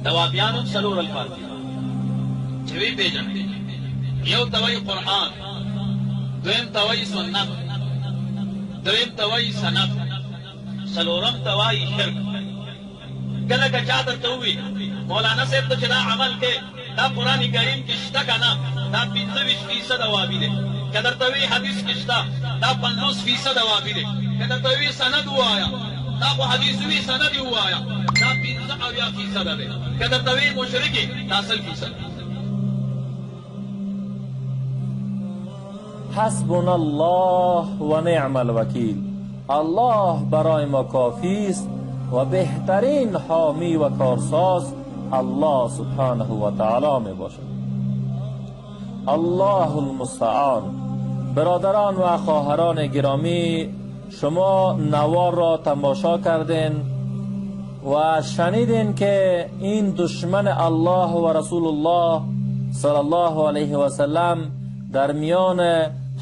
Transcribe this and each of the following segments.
دوابیانو سلور الفاظ دي چې وی پیژن یو توي قرآن، دویم توي سنت، دویم توي سند، سلورم توي شرک. کله که چا درته ووي مولانا صاحب ته چې دا عمل کې دا قرآن کریم کې شته که نه، دا 25% وابي دی. که درته ووي حدیث کې شته، دا 50% وابي دی. که درته ووي سند ووایه، دا خو حدیث وي سند یې ووایه، دا 75% دی. که درته ووي مشرک یې، دا 100%. حسبنا الله و نعم الوکیل. الله برای ما کافی است و بهترین حامی و کارساز الله سبحانه و تعالی می باشد. الله المستعان. برادران و خواهران گرامی، شما نوار را تماشا کردین و شنیدین که این دشمن الله و رسول الله صلی الله علیه و سلم در میان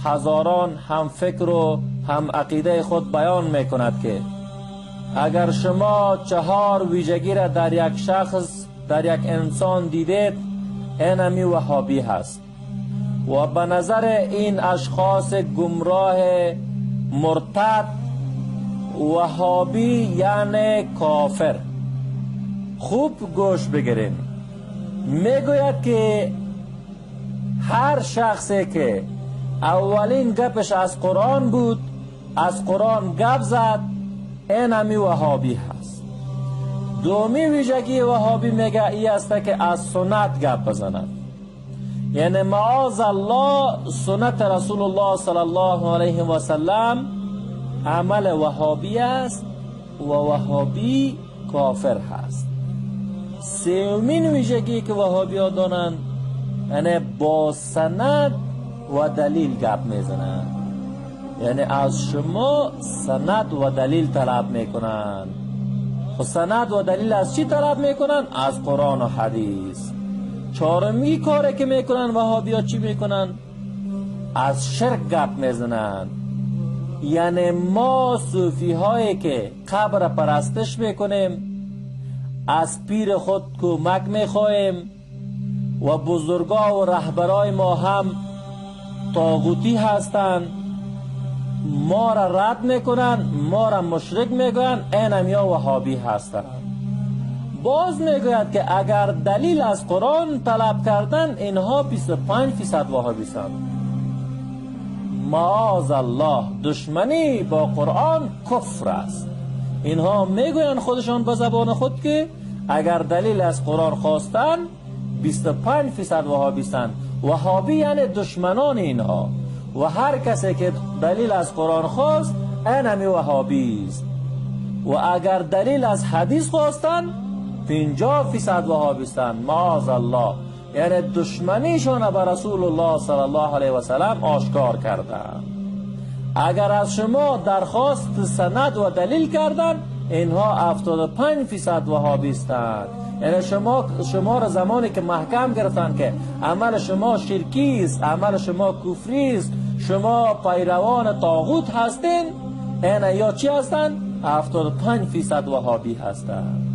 هزاران هم فکر و هم عقیده خود بیان می کند که اگر شما 4 ویژگی را در یک شخص، در یک انسان دیدید، این همی وهابی هست. و به نظر این اشخاص گمراه مرتد، وهابی یعنی کافر. خوب گوش بگیرین. میگوید که هر شخصی که اولین گپش از قرآن بود، از قرآن گپ زد، این همی وهابی هست. دومی ویژگی وهابی میگه ای است که از سنت گپ بزند، یعنی معاذ الله سنت رسول الله صلی الله علیه و سلم عمل وهابی است و وهابی کافر هست. سومین ویژگی که وهابی ها دارند، یعنی با سند و دلیل گپ میزنند، یعنی از شما سند و دلیل طلب میکنند. خب سند و دلیل از چی طلب میکنند؟ از قرآن و حدیث. چهارمی کاری که میکنند وهابی ها چی میکنند؟ از شرک گپ میزنند. یعنی ما صوفی هایی که قبر پرستش میکنیم، از پیر خود کمک میخواهیم و بزرگا و رهبرای ما هم طاغوتی هستند، ما را رد میکنن، ما را مشرک میگوین، این هم یا وهابی هستند. باز میگوید که اگر دلیل از قرآن طلب کردن، اینها 25% وهابی هستند. معاذ الله، دشمنی با قرآن کفر است. اینها میگوین خودشان به زبان خود که اگر دلیل از قرآن خواستن 25% وهابی هستند. وهابی یعنی دشمنان اینها. و هر کسی که دلیل از قرآن خواست، این همی وهابی است. و اگر دلیل از حدیث خواستن 50% وهابی هستند. معاذ الله، یعنی دشمنیشان به رسول الله صلی الله علیه و سلم آشکار کردند. اگر از شما درخواست سند و دلیل کردن، اینها 75% وهابی هستند. یعنی شما را زمانی که محکم گرفتن که عمل شما شرکی است، عمل شما کفری است، شما پیروان طاغوت هستین، این یا چی هستند؟ 75% وهابی هستند.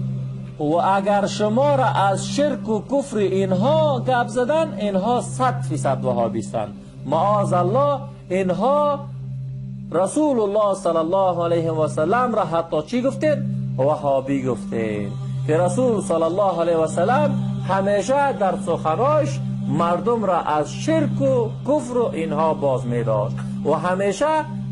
و اگر شما را از شرک و کفر اینها گپ زدن، اینها 100% وهابی هستند. معاذ الله، اینها رسول الله صلی الله علیه و سلم را حتی چی گفتید؟ وهابی گفتید. که رسول صلی الله علیه و سلم همیشه در سخناش مردم را از شرک و کفر و اینها باز می داشت و همیشه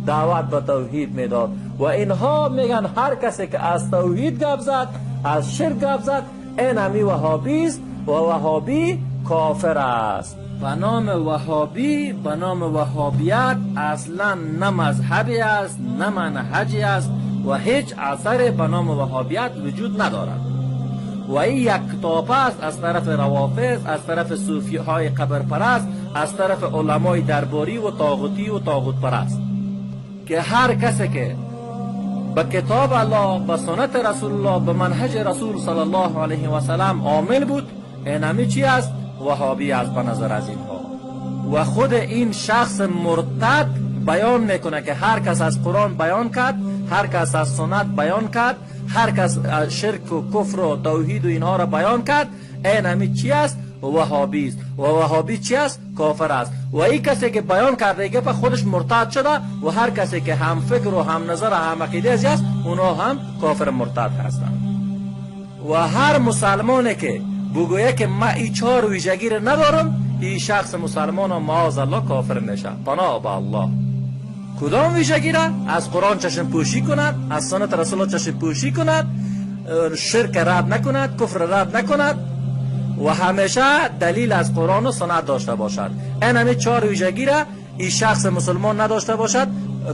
دعوت به توحید می داد. و اینها میگن هر کسی که از توحید گپ زد، از شرک گپ زد، این همی وهابی است و وهابی کافر است. به نام وهابی، به نام وهابیت اصلا نه مذهبی است، نه منهجی است و هیچ اثر به نام وهابیت وجود ندارد. و این یک کتاب است از طرف روافض، از طرف صوفی های قبر پرست، از طرف علمای درباری و طاغوتی و طاغوت پرست، که هر کسی که به کتاب الله، به سنت رسول الله، به منهج رسول صلی الله علیه و سلم عامل بود، این همی چی است؟ وهابی است به نظر از اینها. و خود این شخص مرتد بیان میکنه که هر کس از قرآن بیان کرد، هر کس از سنت بیان کرد، هر کس شرک و کفر و توحید و اینها را بیان کرد، این همین چی است؟ وهابی است. و وهابی چی است؟ کافر است. و این کسی که بیان کرده که خودش مرتد شده و هر کسی که هم فکر و هم نظر و هم عقیده از است، اونا هم کافر مرتد هستند. و هر مسلمانی که بگویه که من این 4 ویژگی را ندارم، این شخص مسلمان و معاذ الله کافر میشه. پناه به الله. کدام ویژگی را؟ از قرآن چشم پوشی کند، از سنت رسول الله چشم پوشی کند، شرک رد نکند، کفر رد نکند و همیشه دلیل از قرآن و سنت داشته باشد. این همه 4 ویژگی را این شخص مسلمان نداشته باشد،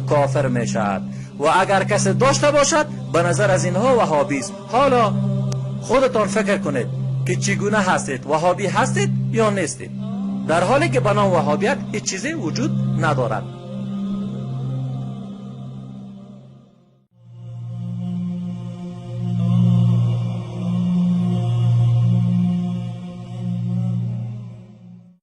کافر میشد. و اگر کسی داشته باشد، به نظر از اینها وهابی است. حالا خودتان فکر کنید که چگونه هستید، وهابی هستید یا نیستید؟ در حالی که به نام وهابیت هیچ چیزی وجود ندارد.